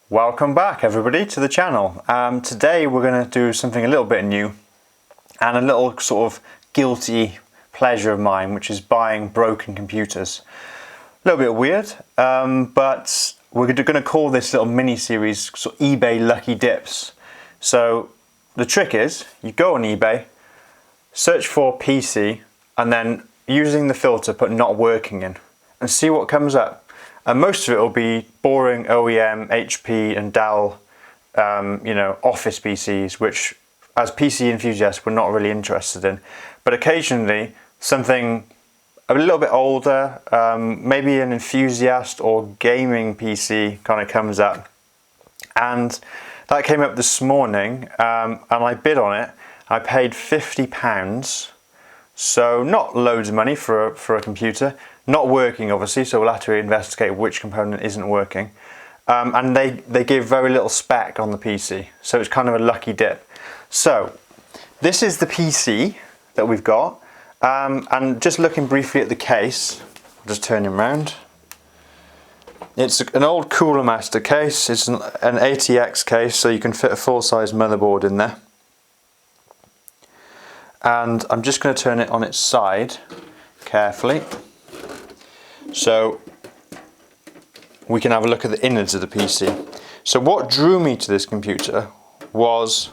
Welcome back everybody to the channel. Today we're going to do something a little bit new and a little sort of guilty pleasure of mine, which is buying broken computers. A little bit weird, but we're going to call this little mini series sort of eBay lucky dips. So the trick is you go on eBay, search for PC, and then using the filter put not working in and see what comes up. And most of it will be boring OEM, HP and Dell, office PCs, which as PC enthusiasts we're not really interested in. But occasionally something a little bit older, maybe an enthusiast or gaming PC kind of comes up. And that came up this morning, and I bid on it. I paid £50, so not loads of money for a computer. Not working obviously, so we'll have to investigate which component isn't working. And they give very little spec on the PC, so it's kind of a lucky dip. So this is the PC that we've got, and just looking briefly at the case, I'll just turn him around. It's an old Cooler Master case. It's an ATX case, so you can fit a full-size motherboard in there. And I'm just going to turn it on its side carefully, so we can have a look at the innards of the PC. So what drew me to this computer was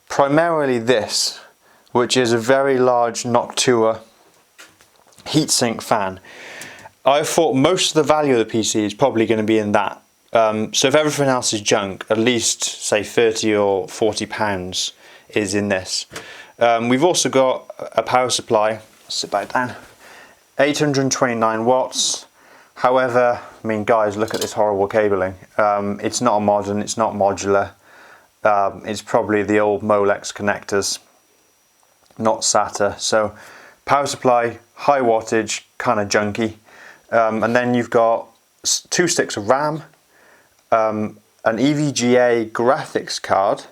primarily this, which is a very large Noctua heatsink fan. I thought most of the value of the PC is probably going to be in that. So if everything else is junk, at least say £30 or £40 is in this. We've also got a power supply. Sit back down. 829 watts. However, I mean, guys, look at this horrible cabling. It's not modern, it's not modular. It's probably the old Molex connectors, not SATA. So power supply, high wattage, kind of junky. And then you've got 2 sticks of RAM, an EVGA graphics card,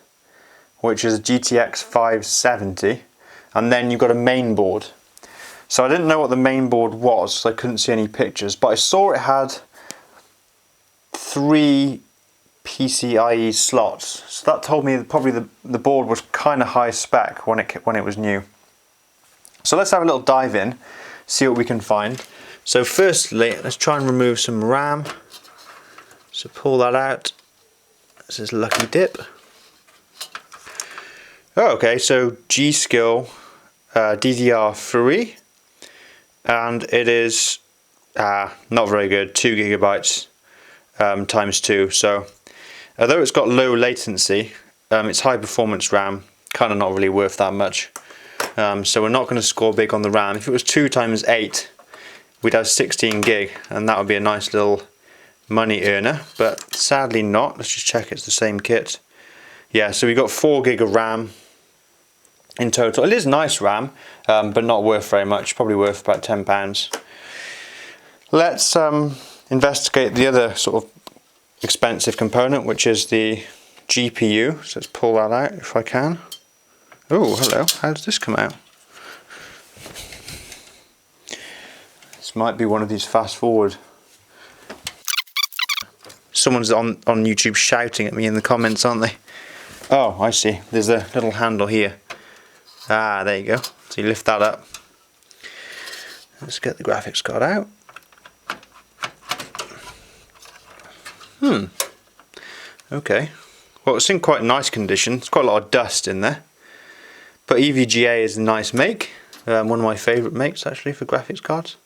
which is a GTX 570, and then you've got a main board. So I didn't know what the main board was, so I couldn't see any pictures, but I saw it had 3 PCIe slots, so that told me that probably the board was kind of high spec when it was new. So let's have a little dive in, see what we can find. So firstly, let's try and remove some RAM. So pull that out. This is lucky dip. Oh, okay, so G-Skill DDR3, and it is not very good, 2 gigabytes times 2. So although it's got low latency, it's high performance RAM, kind of not really worth that much. So we're not going to score big on the RAM. If it was 2 times 8, we'd have 16 gig, and that would be a nice little money earner, but sadly not. Let's just check it's the same kit. Yeah, so we got 4 gig of RAM in total. It is nice RAM, but not worth very much, probably worth about £10. Let's investigate the other sort of expensive component, which is the GPU. So let's pull that out if I can. Oh, hello, how does this come out? This might be one of these fast forward. Someone's on YouTube shouting at me in the comments, aren't they? Oh, I see, there's a little handle here. Ah, there you go. So you lift that up. Let's get the graphics card out. Okay. Well, it's in quite nice condition. There's quite a lot of dust in there. But EVGA is a nice make. One of my favourite makes actually for graphics cards.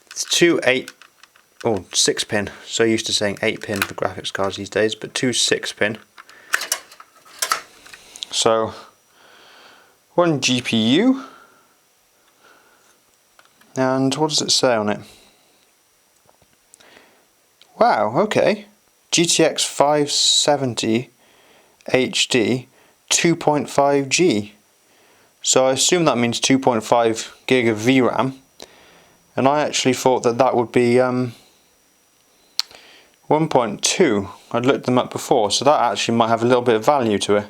It's 6 pin. So used to saying 8 pin for graphics cards these days, but 2 6 pin. So 1 GPU, and what does it say on it? Wow, okay. GTX 570 HD 2.5G. So I assume that means 2.5 gig of VRAM, and I actually thought that would be 1.2. I'd looked them up before, so that actually might have a little bit of value to it.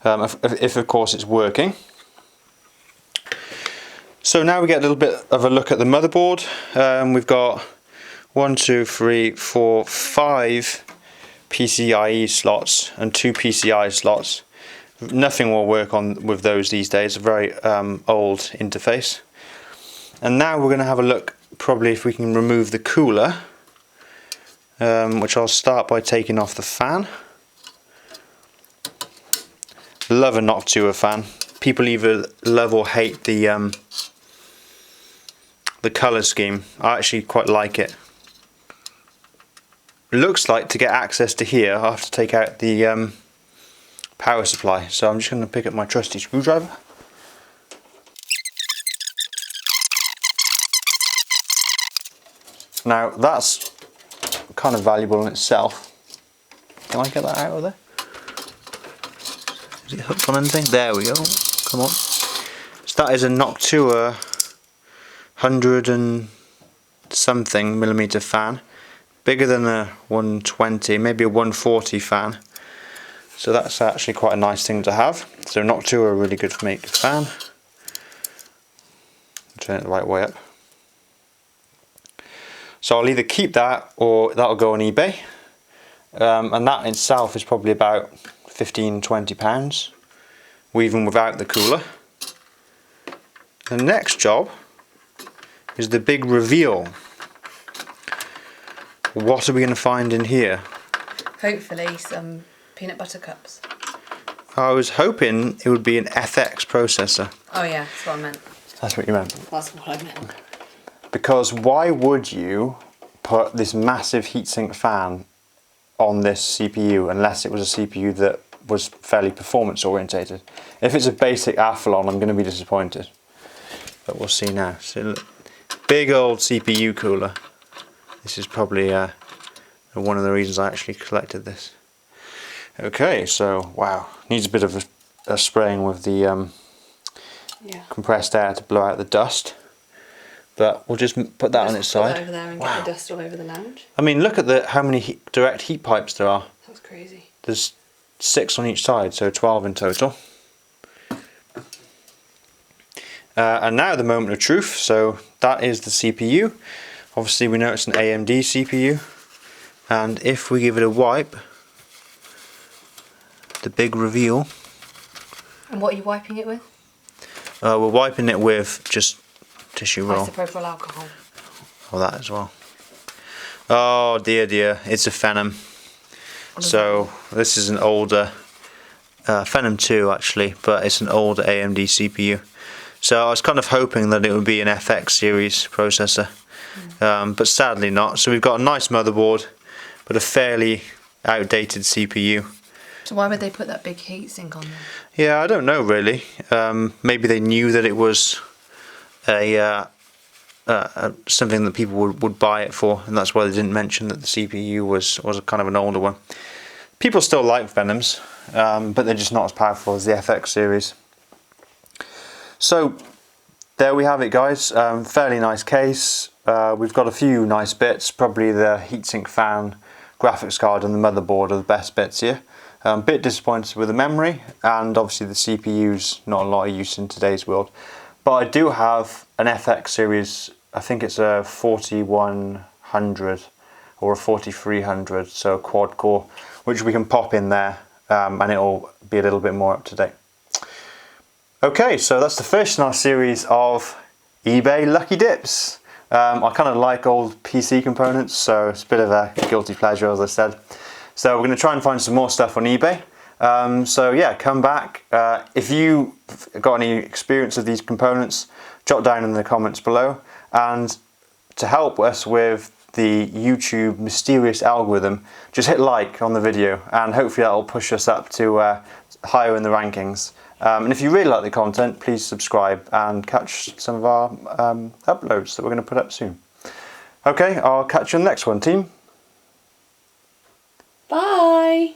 If of course it's working. So now we get a little bit of a look at the motherboard. We've got 1, 2, 3, 4, 5 PCIe slots and 2 PCI slots. Nothing will work with those these days. A very old interface. And now we're going to have a look, probably if we can remove the cooler, which I'll start by taking off the fan. Love a Noctua fan. People either love or hate the colour scheme. I actually quite like it. It looks like to get access to here I have to take out the power supply, so I'm just going to pick up my trusty screwdriver. Now that's kind of valuable in itself. Can I get that out of there? Is it hooked on anything? There we go. Come on. So that is a Noctua 100 and something millimeter fan. Bigger than a 120, maybe a 140 fan. So that's actually quite a nice thing to have. So Noctua are really good for making a fan. Turn it the right way up. So I'll either keep that or that'll go on eBay. And that itself is probably about £15–20, even without the cooler. The next job is the big reveal. What are we going to find in here? Hopefully some peanut butter cups. I was hoping it would be an FX processor. Oh yeah, that's what I meant. That's what you meant? That's what I meant. Because why would you put this massive heatsink fan on this CPU unless it was a CPU that was fairly performance orientated? If it's a basic Athlon, I'm going to be disappointed. But we'll see now. So, big old CPU cooler. This is probably one of the reasons I actually collected this. Okay, so wow, needs a bit of a spraying with the compressed air to blow out the dust. But we'll just put that on its side. Over there and get the dust all over the lounge. I mean, look at how many direct heat pipes there are. That's crazy. There's 6 on each side, so 12 in total. And now the moment of truth. So that is the CPU. Obviously we know it's an AMD CPU, and if we give it a wipe, the big reveal. And what are you wiping it with? We're wiping it with just tissue roll. Isopropyl alcohol. Oh, that as well. Oh dear dear, it's a Phenom. So this is an older Phenom 2 actually, but it's an older AMD CPU. So I was kind of hoping that it would be an FX series processor. But sadly not. So we've got a nice motherboard, but a fairly outdated CPU. So why would they put that big heatsink on there? Yeah, I don't know really. Maybe they knew that it was a something that people would buy it for, and that's why they didn't mention that the CPU was a kind of an older one. People still like Phenoms, but they're just not as powerful as the FX series. So there we have it, guys. Fairly nice case. We've got a few nice bits. Probably the heatsink fan, graphics card and the motherboard are the best bits here. Bit disappointed with the memory, and obviously the CPU's not a lot of use in today's world. But I do have an FX series, I think it's a 4100 or a 4300, so a quad core, which we can pop in there and it'll be a little bit more up to date. Okay, so that's the first in our series of eBay Lucky Dips. I kind of like old PC components, so it's a bit of a guilty pleasure, as I said. So we're going to try and find some more stuff on eBay. So yeah, come back. If you've got any experience of these components, jot down in the comments below. And to help us with the YouTube mysterious algorithm, just hit like on the video, and hopefully that'll push us up to higher in the rankings. And if you really like the content, please subscribe and catch some of our uploads that we're going to put up soon. Okay, I'll catch you on the next one, team. Bye!